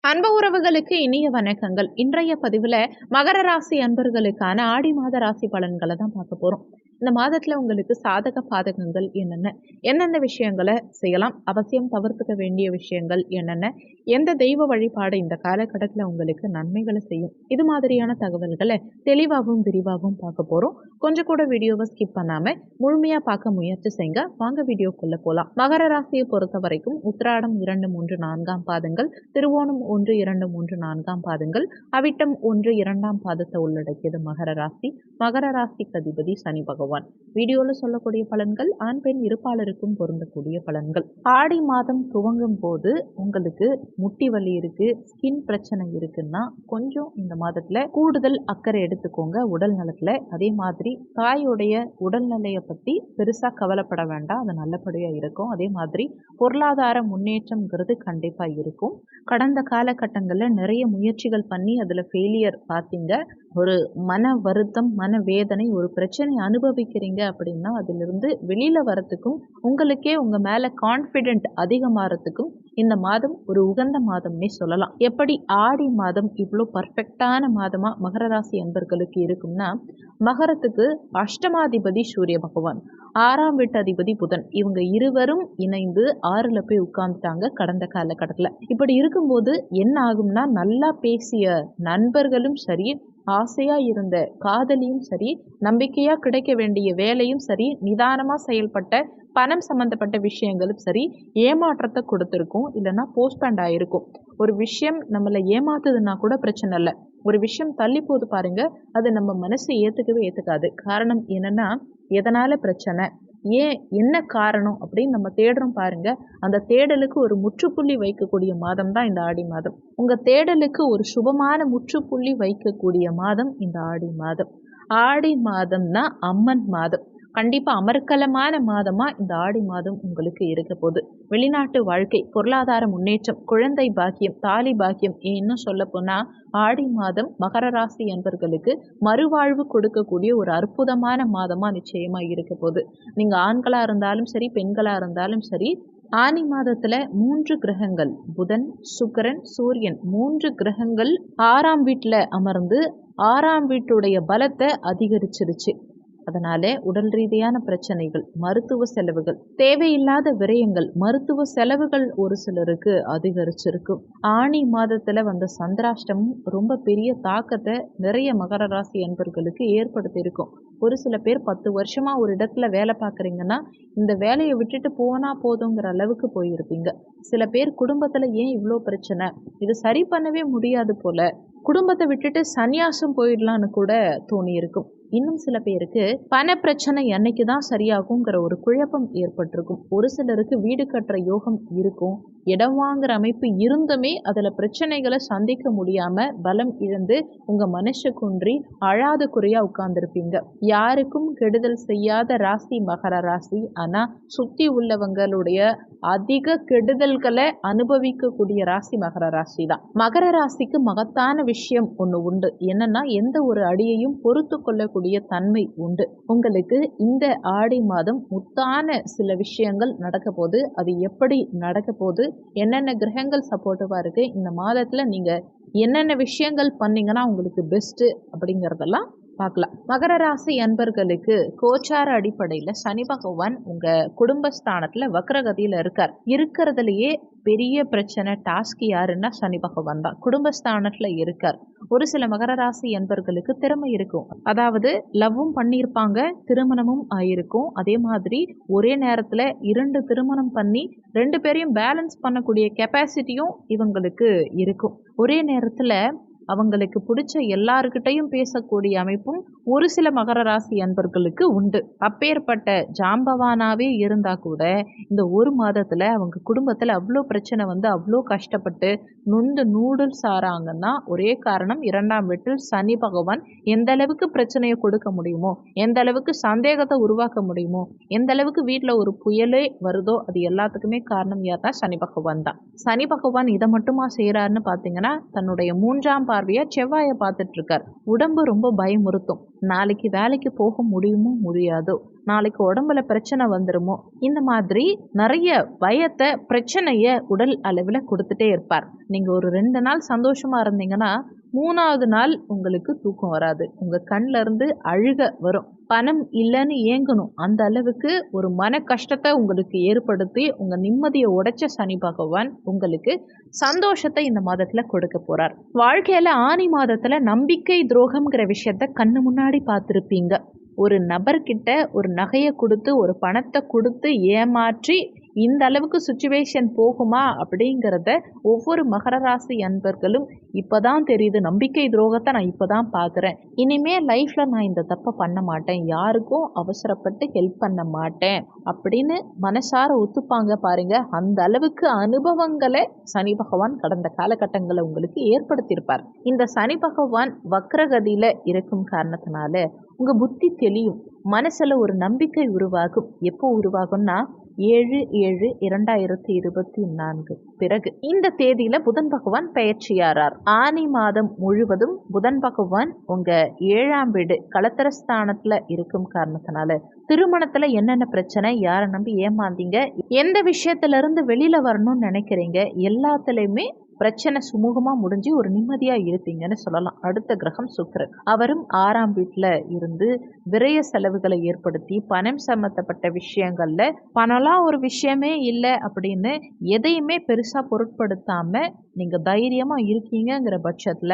அன்பு உறவுகளுக்கு இனிய வணக்கங்கள். இன்றைய பதிவில் மகர ராசி அன்பர்களுக்கான ஆடி மாத ராசி பலன்களை தான் பார்க்க போகிறோம். இந்த மாதத்தில் உங்களுக்கு சாதக பாதகங்கள் என்னென்ன விஷயங்களை செய்யலாம், அவசியம் தவிர்த்துக்க வேண்டிய விஷயங்கள் என்னென்ன, எந்த தெய்வ வழிபாடு இந்த காலகட்டத்தில் உங்களுக்கு நன்மைகளை செய்யும், இது மாதிரியான தகவல்களை தெளிவாகவும் விரிவாகவும் பார்க்க போகிறோம். கொஞ்சம் கூட வீடியோவை ஸ்கிப் பண்ணாமல் முழுமையாக பார்க்க முயற்சி செய்யுங்க. வாங்க வீடியோக்குள்ளே போகலாம். மகர ராசியை பொறுத்த வரைக்கும் உத்திராடம் 2, 3, 4 பாதங்கள், திருவோணம் 1, 2, 3, 4 பாதங்கள், அவிட்டம் 1, 2 பாதத்தை உள்ளடக்கியது மகர ராசி. மகர ராசிக்கு அதிபதி சனி பகவான். வீடியோவில் சொல்லக்கூடிய பலன்கள் ஆண் பெண் இருப்பாளருக்கும் பொருந்தக்கூடிய பலன்கள். ஆடி மாதம் துவங்கும் போது உங்களுக்கு முட்டி வலி இருக்கு, ஸ்கின் பிரச்சனை இருக்குன்னா கொஞ்சம் இந்த மாதத்துல கூடுதல் அக்கறை எடுத்துக்கோங்க உடல் நலத்துல. அதே மாதிரி தாயோடைய உடல்நிலையை பத்தி பெருசா கவலைப்பட வேண்டாம், அது நல்லபடியா இருக்கும். அதே மாதிரி பொருளாதார முன்னேற்றம்ங்கிறது கண்டிப்பா இருக்கும். கடந்த காலகட்டங்களில் நிறைய முயற்சிகள் பண்ணி அதில் ஃபெயிலியர் பார்த்தீங்க. ஒரு மன வருத்தம், மன வேதனை, ஒரு பிரச்சனை அனுபவிக்கிறீங்க அப்படின்னா அதிலிருந்து வெளியில் வரத்துக்கும் உங்களுக்கே உங்கள் மேலே கான்ஃபிடென்ட் அதிகமாகறதுக்கும் இந்த மாதம் ஒரு உகந்த மாதம்னே சொல்லலாம். எப்படி ஆடி மாதம் இவ்வளோ பர்ஃபெக்டான மாதமாக மகர ராசி அன்பர்களுக்கு இருக்கும்னா, மகரத்துக்கு அஷ்டமாதிபதி சூரிய பகவான், 6ஆம் வீட்டு அதிபதி புதன், இவங்க இருவரும் இணைந்து 6ல் போய் உட்கார்ந்துட்டாங்க கடந்த காலகட்டத்தில். இப்படி இருக்கும்போது என்ன ஆகும்னா, நல்லா பேசிய நண்பர்களும் சரி, ஆசையா இருந்த காதலியும் சரி, நம்பிக்கையா கிடைக்க வேண்டிய வேலையும் சரி, நிதானமா செயல்பட்ட பணம் சம்பந்தப்பட்ட விஷயங்களும் சரி ஏமாற்றத்தை கொடுத்துருக்கும், இல்லைன்னா போஸ்ட்பேண்ட் ஆயிருக்கும். ஒரு விஷயம் நம்மளை ஏமாத்துதுன்னா கூட பிரச்சனை இல்லை, ஒரு விஷயம் தள்ளி போது பாருங்க, அது நம்ம மனசு ஏத்துக்காது. காரணம் என்னன்னா, எதனால பிரச்சனை, ஏன், என்ன காரணம் அப்படின்னு நம்ம தேடுறோம் பாருங்க. அந்த தேடலுக்கு ஒரு முற்றுப்புள்ளி வைக்கக்கூடிய மாதம் தான் இந்த ஆடி மாதம். உங்க தேடலுக்கு ஒரு சுபமான முற்றுப்புள்ளி வைக்கக்கூடிய மாதம் இந்த ஆடி மாதம். ஆடி மாதம்னா அம்மன் மாதம். கண்டிப்பா அமர்க்கலமான மாதமா இந்த ஆடி மாதம் உங்களுக்கு இருக்க போகுது. வெளிநாட்டு வாழ்க்கை, பொருளாதார முன்னேற்றம், குழந்தை பாக்கியம், தாலி பாக்கியம், இன்னும் சொல்ல போனா ஆடி மாதம் மகர ராசி அன்பர்களுக்கு மறுவாழ்வு கொடுக்கக்கூடிய ஒரு அற்புதமான மாதமா நிச்சயமா இருக்க போகுது. நீங்க ஆண்களா இருந்தாலும் சரி, பெண்களா இருந்தாலும் சரி, ஆனி மாதத்துல 3 கிரகங்கள், புதன், சுக்கிரன், சூரியன், 3 கிரகங்கள் 6ஆம் வீட்டுல அமர்ந்து 6ஆம் வீட்டுடைய பலத்தை அதிகரிச்சிருச்சு. அதனால உடல் ரீதியான பிரச்சனைகள், மருத்துவ செலவுகள், தேவையில்லாத விரயங்கள், மருத்துவ செலவுகள் ஒரு சிலருக்கு அதிகரிச்சிருக்கும். ஆணி மாதத்துல வந்த சந்திராஷ்டமம் ரொம்ப பெரிய தாக்கத்தை நிறைய மகர ராசி அன்பர்களுக்கு ஏற்படுத்தி இருக்கும். ஒரு சில பேர் 10 வருஷமா ஒரு இடத்துல வேலை பார்க்குறீங்கன்னா இந்த வேலையை விட்டுட்டு போனா போதுங்கிற அளவுக்கு போயிருப்பீங்க. சில பேர் குடும்பத்துல ஏன் இவ்வளோ பிரச்சனை, இது சரி பண்ணவே முடியாது போல, குடும்பத்தை விட்டுட்டு சந்நியாசம் போயிடலான்னு கூட தோணி இருக்கும். இன்னும் சில பேருக்கு பண பிரச்சனை என்னைக்கு தான் சரியாகுங்கிற ஒரு குழப்பம் ஏற்பட்டிருக்கும். ஒரு சிலருக்கு வீடு கட்டுற யோகம் இருக்கும், இடம் வாங்குற அமைப்பு இருந்துமே அதுல பிரச்சனைகளை சந்திக்க முடியாம பலம் இழந்து உங்க மனசு குன்றி அழாத குறையா உட்கார்ந்துருப்பீங்க. யாருக்கும் கெடுதல் செய்யாத ராசி மகர ராசி. ஆனா சுத்தி உள்ளவங்களுடைய அதிக கெடுதல்களை அனுபவிக்கக்கூடிய ராசி மகர ராசி தான். மகர ராசிக்கு மகத்தான விஷயம் ஒண்ணு உண்டு. என்னன்னா, எந்த ஒரு அடியையும் பொறுத்து கொள்ளக்கூடிய தன்மை உண்டு. உங்களுக்கு இந்த ஆடி மாதம் முத்தான சில விஷயங்கள் நடக்க போது. அது எப்படி நடக்க போது, என்னென்ன கிரகங்கள் சப்போர்ட்டிவா இருக்கு, இந்த மாதத்துல நீங்க என்னென்ன விஷயங்கள் பண்ணீங்கன்னா உங்களுக்கு பெஸ்ட் அப்படிங்கறதெல்லாம் பார்க்கலாம். மகர ராசி அன்பர்களுக்கு கோச்சார அடிப்படையில சனி பகவான் உங்க குடும்பஸ்தானத்துல வக்ரகதியில இருக்கார். இருக்கிறதுலயே பெரிய பிரச்சனை டாஸ்க் யாருன்னா சனி பகவான் தான். குடும்பஸ்தானத்துல இருக்கார். ஒரு சில மகர ராசி அன்பர்களுக்கு திறமை இருக்கும், அதாவது லவ்வும் பண்ணியிருப்பாங்க, திருமணமும் ஆயிருக்கும். அதே மாதிரி ஒரே நேரத்துல 2 திருமணம் பண்ணி 2 பேரையும் பேலன்ஸ் பண்ணக்கூடிய கெப்பாசிட்டியும் இவங்களுக்கு இருக்கும். ஒரே நேரத்துல அவங்களுக்கு பிடிச்ச எல்லாருக்கிட்டையும் பேசக்கூடிய அமைப்பும் ஒரு சில மகர ராசி அன்பர்களுக்கு உண்டு. அப்பேற்பட்ட ஜாம்பவானாவே இருந்தா கூட இந்த ஒரு மாதத்துல அவங்க குடும்பத்துல அவ்வளோ பிரச்சனை வந்து அவ்வளோ கஷ்டப்பட்டு நொந்து நூடுல்ஸ் ஆறாங்கன்னா ஒரே காரணம், 2ஆம் வீட்டில் சனி பகவான் எந்த அளவுக்கு பிரச்சனையை கொடுக்க முடியுமோ, எந்த அளவுக்கு சந்தேகத்தை உருவாக்க முடியுமோ, எந்த அளவுக்கு வீட்டில் ஒரு புயலே வருதோ அது எல்லாத்துக்குமே காரணம் யாருன்னா சனி பகவான் தான். சனி பகவான் இதை மட்டுமா செய்யறாருன்னு பார்த்தீங்கன்னா, தன்னுடைய 3ஆம் பார்வையா செவ்வாயை பார்த்துட்டு இருக்கார். உடம்பு ரொம்ப பயமுறுத்தும். நாளைக்கு வேலைக்கு போக முடியுமோ முடியாதோ, நாளைக்கு உடம்புல பிரச்சனை வந்துருமோ, இந்த மாதிரி நிறைய பயத்தை பிரச்சனைய உடல் அளவுல கொடுத்துட்டே இருப்பார். நீங்க ஒரு 2 நாள் சந்தோஷமா இருந்தீங்கன்னா 3வது நாள் உங்களுக்கு தூக்கம் வராது. உங்க கண்ல இருந்து அழுக வரும். பணம் இல்லைன்னு ஏங்கணும். அந்த அளவுக்கு ஒரு மன கஷ்டத்தை உங்களுக்கு ஏற்படுத்தி உங்க நிம்மதியை உடைச்ச சனி பகவான் உங்களுக்கு சந்தோஷத்தை இந்த மாதத்துல கொடுக்க போறார். வாழ்க்கையில ஆனி மாதத்துல நம்பிக்கை துரோகம்ங்கிற விஷயத்த கண்ணு முன்னாடி பார்த்துருப்பீங்க. ஒரு நபர்கிட்ட ஒரு நகையை கொடுத்து ஒரு பணத்தை கொடுத்து ஏமாற்றி இந்த அளவுக்கு சுச்சுவேஷன் போகுமா அப்படிங்கிறத ஒவ்வொரு மகர ராசி அன்பர்களும் இப்போதான் தெரியுது. நம்பிக்கை துரோகத்தை நான் இப்போதான் பார்க்குறேன். இனிமே லைஃப்ல நான் இந்த தப்பை பண்ண மாட்டேன், யாருக்கும் அவசரப்பட்டு ஹெல்ப் பண்ண மாட்டேன் அப்படின்னு மனசார ஒத்துப்பாங்க பாருங்க. அந்த அளவுக்கு அனுபவங்களை சனி பகவான் கடந்த காலகட்டங்களை உங்களுக்கு ஏற்படுத்தியிருப்பார். இந்த சனி பகவான் வக்ரகதியில இருக்கும் காரணத்தினால உங்க புத்தி தெளியும், மனசுல ஒரு நம்பிக்கை உருவாகும். எப்போ உருவாகும்னா 7/7/2024 பிறகு இந்த தேதியில புதன் பகவான் பெயர்ச்சியாரார். ஆனி மாதம் முழுவதும் புதன் பகவான் உங்க 7ஆம் வீடு களத்திரஸ்தானத்துல இருக்கும் காரணத்தினால திருமணத்துல என்னென்ன பிரச்சனை, யாரை நம்பி ஏமாந்தீங்க, எந்த விஷயத்துல இருந்து வெளியில வரணும்னு நினைக்கிறீங்க, எல்லாத்துலயுமே பிரச்சனை சுமூகமா முடிஞ்சு ஒரு நிம்மதியா இருப்பீங்கன்னு சொல்லலாம். அடுத்த கிரகம் சுக்கிரன். அவரும் 6ஆம் வீட்டுல இருந்து விரய செலவுகளை ஏற்படுத்தி பணம் சம்பந்தப்பட்ட விஷயங்கள்ல பணம்லாம் ஒரு விஷயமே இல்லை அப்படின்னு எதையுமே பெருசா பொருட்படுத்தாம நீங்க தைரியமா இருக்கீங்கிற பட்சத்துல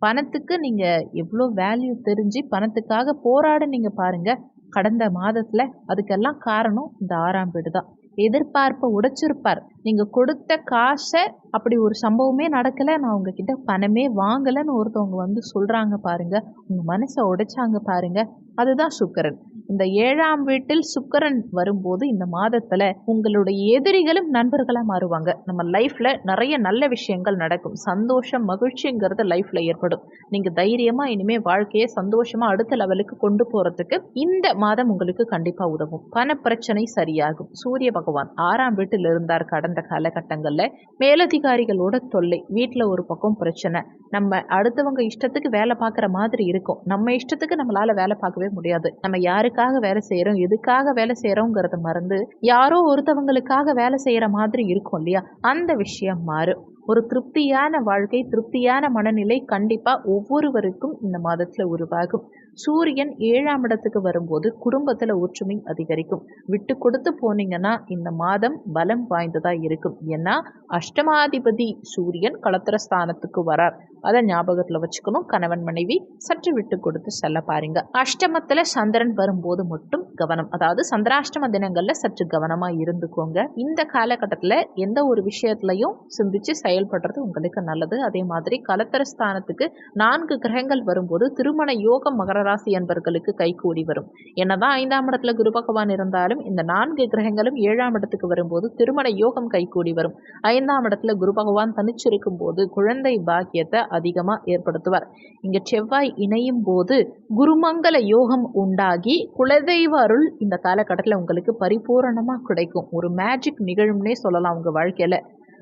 பணத்துக்கு நீங்க எவ்வளோ வேல்யூ தெரிஞ்சு பணத்துக்காக போராடுனீங்க பாருங்க கடந்த மாதத்துல. அதுக்கெல்லாம் காரணம் இந்த 6ஆம் வீடு தான். எதிர்பார்ப்பை உடைச்சிருப்பார். நீங்க கொடுத்த காசை அப்படி ஒரு சம்பவமே நடக்கல, நான் உங்ககிட்ட பணமே வாங்கலைன்னு ஒருத்தவங்க வந்து சொல்றாங்க பாருங்க, உங்க மனசை உடைச்சாங்க பாருங்க, அதுதான் சுக்கிரன். இந்த 7ஆம் வீட்டில் சுக்கிரன் வரும்போது இந்த மாதத்துல உங்களுடைய எதிரிகளும் நண்பர்களா மாறுவாங்க. நம்ம லைஃப்ல நிறைய நல்ல விஷயங்கள் நடக்கும். சந்தோஷம் மகிழ்ச்சிங்கிறது லைஃப்ல ஏற்படும். நீங்க தைரியமா இனிமே வாழ்க்கையை சந்தோஷமா அடுத்த லெவலுக்கு கொண்டு போறதுக்கு இந்த மாதம் உங்களுக்கு கண்டிப்பா உதவும். பண பிரச்சனை சரியாகும். சூரிய பகவான் 6ஆம் வீட்டில் இருந்தார் கடந்த காலகட்டங்கள்ல. மேலதிகாரிகளோட தொல்லை, வீட்டுல ஒரு பக்கம் பிரச்சனை, நம்ம அடுத்தவங்க இஷ்டத்துக்கு வேலை பார்க்குற மாதிரி இருக்கும். நம்ம இஷ்டத்துக்கு நம்மளால வேலை பார்க்கவே முடியாது. நம்ம யாருக்காக வேலை செய்யறோம், எதுக்காக வேலை செய்யறோங்கிறத மறந்து யாரோ ஒருத்தவங்களுக்காக வேலை செய்யற மாதிரி இருக்கும் இல்லையா, அந்த விஷயம் மாறும். ஒரு திருப்தியான வாழ்க்கை, திருப்தியான மனநிலை கண்டிப்பா ஒவ்வொருவருக்கும் இந்த மாதத்துல உருவாகும். சூரியன் 7ஆம் இடத்துக்கு வரும்போது குடும்பத்துல ஒற்றுமை அதிகரிக்கும். விட்டு கொடுத்து போனீங்கன்னா இந்த மாதம் பலம் வாய்ந்ததா இருக்கும். ஏன்னா அஷ்டமாதிபதி சூரியன் களத்திரஸ்தானத்துக்கு வரார். அதை ஞாபகத்துல வச்சுக்கணும். கணவன் மனைவி சற்று விட்டு கொடுத்து செல்ல பாருங்க. அஷ்டமத்துல சந்திரன் வரும்போது மட்டும் கவனம், அதாவது சந்திராஷ்டம தினங்கள்ல சற்று கவனமா இருந்துக்கோங்க. இந்த காலகட்டத்துல எந்த ஒரு விஷயத்திலையும் சிந்திச்சு செயல்படுறது உங்களுக்கு நல்லது. அதே மாதிரி களத்திரஸ்தானத்துக்கு 4 கிரகங்கள் வரும்போது திருமண யோகம் மகர ராசி என்பர்களுக்கு கைகூடி வரும். என்னதான் 5ஆம் இடத்துல குரு பகவான் இருந்தாலும் இந்த 4 கிரகங்களும் 7ஆம் இடத்துக்கு வரும்போது திருமண யோகம் கைகூடி வரும். 5ஆம் இடத்துல குரு பகவான் தனிச்சிருக்கும் போது குழந்தை பாக்கியத்தை அதிகமா ஏற்படுத்துவார். இங்க செவ்வாய் இணையும் போது குருமங்கல யோகம் உண்டாகி குலதெய்வ அருள் இந்த காலகட்டத்தில் உங்களுக்கு பரிபூரணமா கிடைக்கும். ஒரு மேஜிக் நிகழும்னே சொல்லலாம் உங்க வாழ்க்கையில.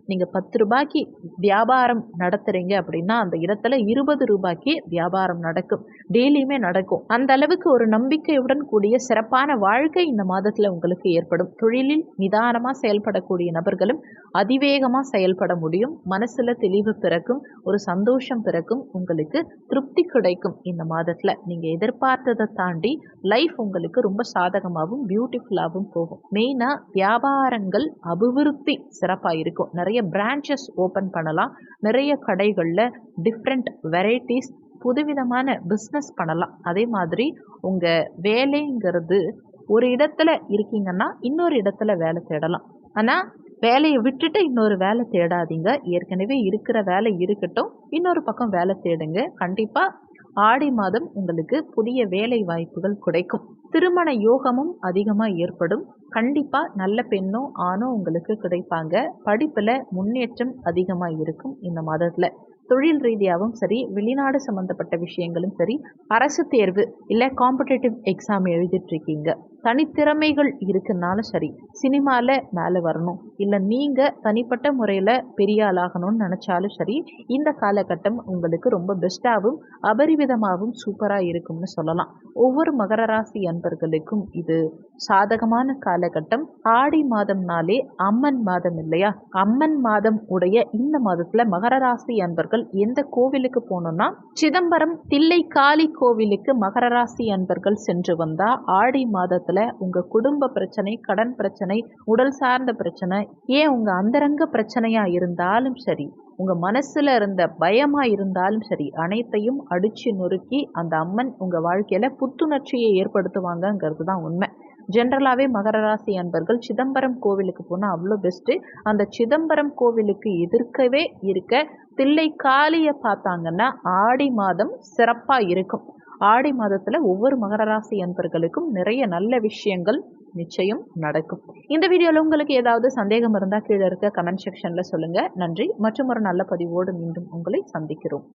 நீங்க 10 ரூபாய்க்கு வியாபாரம் நடத்துறீங்க அப்படின்னா அந்த இடத்துல 20 ரூபாய்க்கு வியாபாரம் நடக்கும். டெய்லியுமே நடக்கும். அந்த அளவுக்கு ஒரு நம்பிக்கையுடன் கூடிய சிறப்பான வாழ்க்கை இந்த மாதத்துல உங்களுக்கு ஏற்படும். தொழிலில் நிதானமா செயல்படக்கூடிய நபர்களும் அதிவேகமா செயல்பட முடியும். மனசுல தெளிவு பிறக்கும், ஒரு சந்தோஷம் பிறக்கும், உங்களுக்கு திருப்தி கிடைக்கும். இந்த மாதத்துல நீங்க எதிர்பார்த்ததை தாண்டி லைஃப் உங்களுக்கு ரொம்ப சாதகமாகவும் பியூட்டிஃபுல்லாகவும் போகும். மெயினா வியாபாரங்கள் அபிவிருத்தி சிறப்பா இருக்கும். நிறைய பிரான்ச்சஸ் ஓபன் பண்ணலாம். நிறைய கடைகள்ல டிஃப்ரெண்ட் வெரைட்டிஸ் புதுவிதமான பிஸ்னஸ் பண்ணலாம். அதே மாதிரி உங்க வேலைங்கிறது ஒரு இடத்துல இருக்கீங்கன்னா இன்னொரு இடத்துல வேலை தேடலாம். ஆனா வேலையை விட்டுட்டு இன்னொரு வேலை தேடாதீங்க. ஏற்கனவே இருக்கிற வேலை இருக்கட்டும், இன்னொரு பக்கம் வேலை தேடுங்க. கண்டிப்பா ஆடி மாதம் உங்களுக்கு புதிய வேலை வாய்ப்புகள் கிடைக்கும். திருமண யோகமும் அதிகமாக ஏற்படும். கண்டிப்பா நல்ல பெண்ணோ ஆணோ உங்களுக்கு கிடைப்பாங்க. படிப்புல முன்னேற்றம் அதிகமாக இருக்கும் இந்த மாதத்துல. தொழில் ரீதியாகவும் சரி, வெளிநாடு சம்மந்தப்பட்ட விஷயங்களும் சரி, அரசு தேர்வு இல்லை காம்படிட்டிவ் எக்ஸாம் எழுதிட்டுருக்கீங்க, தனித்திறமைகள் இருக்குன்னாலும் சரி, சினிமாவில் மேலே வரணும், இல்லை நீங்கள் தனிப்பட்ட முறையில் பெரிய ஆளாகணும்னு நினச்சாலும் சரி, இந்த காலகட்டம் உங்களுக்கு ரொம்ப பெஸ்ட்டாகவும் அபரிவிதமாகவும் சூப்பராக இருக்கும்னு சொல்லலாம். ஒவ்வொரு மகர ராசி அன்பர்களுக்கும் இது சாதகமான காலகட்டம். ஆடி மாதம்னாலே அம்மன் மாதம் இல்லையா? அம்மன் மாதம் உடைய இந்த மாதத்துல மகர ராசி அன்பர்கள் எந்த கோவிலுக்கு போகணும்னா, சிதம்பரம் தில்லை காளி கோவிலுக்கு மகர ராசி அன்பர்கள் சென்று வந்தா ஆடி மாதத்துல உங்க குடும்ப பிரச்சனை, கடன் பிரச்சனை, உடல் சார்ந்த பிரச்சனை, ஏன் உங்க அந்தரங்க பிரச்சனையா இருந்தாலும் சரி, உங்க மனசுல இருந்த பயமா இருந்தாலும் சரி, அனைத்தையும் அடிச்சு நொறுக்கி அந்த அம்மன் உங்க வாழ்க்கையில புத்துணர்ச்சியை ஏற்படுத்துவாங்கங்கிறது தான் உண்மை. ஜென்ரலாகவே மகர ராசி அன்பர்கள் சிதம்பரம் கோவிலுக்கு போனால் அவ்வளோ பெஸ்ட்டு. அந்த சிதம்பரம் கோவிலுக்கு எதிர்க்கவே இருக்க தில்லை காளியை பார்த்தாங்கன்னா ஆடி மாதம் சிறப்பாக இருக்கும். ஆடி மாதத்தில் ஒவ்வொரு மகர ராசி அன்பர்களுக்கும் நிறைய நல்ல விஷயங்கள் நிச்சயம் நடக்கும். இந்த வீடியோவில் உங்களுக்கு ஏதாவது சந்தேகம் இருந்தால் கீழே இருக்க கமெண்ட் செக்ஷனில் சொல்லுங்கள். நன்றி. மற்றும் ஒரு நல்ல பதிவோடு மீண்டும் உங்களை சந்திக்கிறோம்.